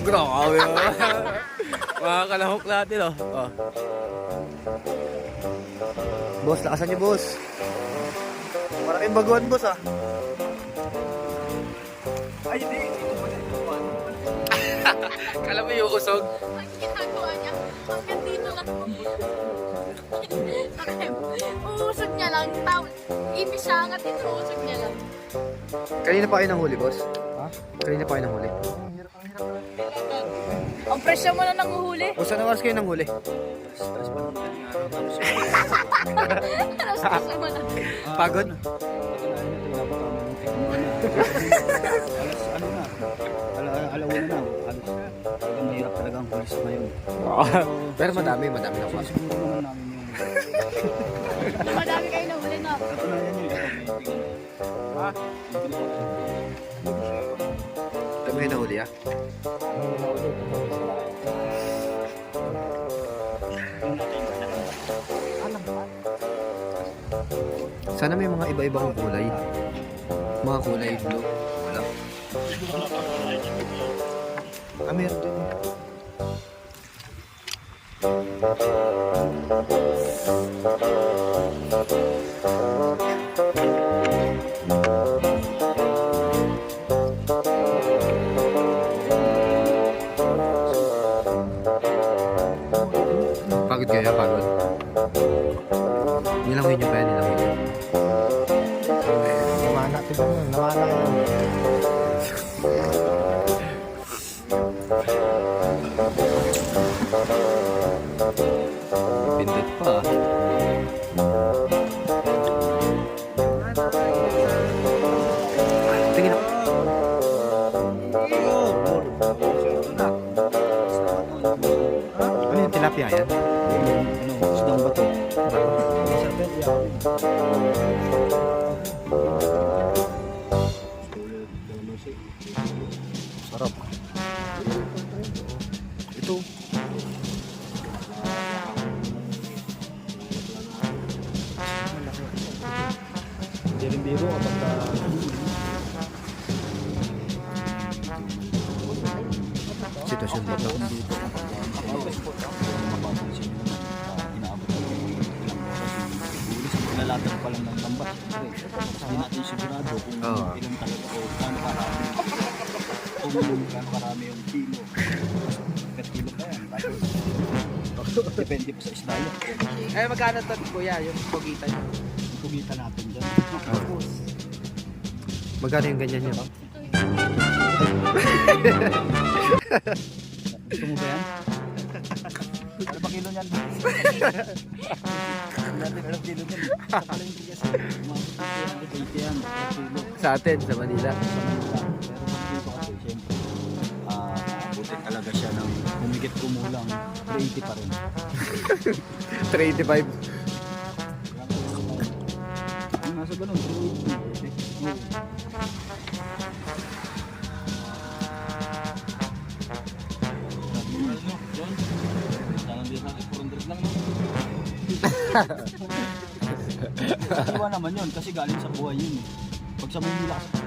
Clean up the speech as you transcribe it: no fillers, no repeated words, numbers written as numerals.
Grabe. Mga kalahok natin, oh. Oh. Boss, lakasan niyo, boss. Maraming baguhan, boss, ah. Ay, hindi. Ito pala yung one. Kala mo yung usog? Ang ginagawa niya, hanggang dito lang. Uusog niya lang. Ibig siya angat dito, uusog niya lang. Kanina pa kayo nahuli, boss? Ha? Kanina pa kayo nahuli? Ang presyo mo na nanguhuli. O, saan oras kayo nanghuli? Alas presyo mo na. Pagod? Alas, ano na? Alauna na. Alas, talagang mahirap talaga ang pulis ngayon. Pero madami na pa. Siguro naman namin yung... Madami kayo nahuli, no? Katunayan yun. Ha? Dami kayo nahuli, ah. Sana may mga iba-ibang kulay. Mga kulay blue. Wala. Ah, meron din. Pagod kayo, pagod. Nilangoy nyo ba yan? Nilangoy nyo. Namana, tiba mo. Namana yan. Pindot pa. Tingin ako. Ano yung tilapia yan? Ano, isdang bato. Sarap. Ito. Hindi rin biro kapag Sitwasyon ba ito? Nalatag pa lang ng lambat. Hindi natin sigurado kung ilang talaga o gaano karami. Kung gaano karami yung kilo. Per kilo pa yan. Tapos, depende pa sa isda yun. Eh, magkano ito, kuya, yung pugitan nyo? Yung pugitan natin dyan. Magkano yung ganyan nyo? Gusto mo ba yan? Ano pa kilo niyan? Hindi natin alam kilo niyan. Sa pala yung bigas. Mga 20 yan. Per kilo. Sa atin, sa Manila. Sa Manila. Pero pag dito kasi, siyempre, buti talaga siya ng humigit kumulang 380 pa rin. 385. Ang nasa ganun, 380. Oo. Natural mo, John. Tangan din natin, 400 lang. Iwa naman yun kasi galing sa buhay yun eh. Pag sa Manila kasi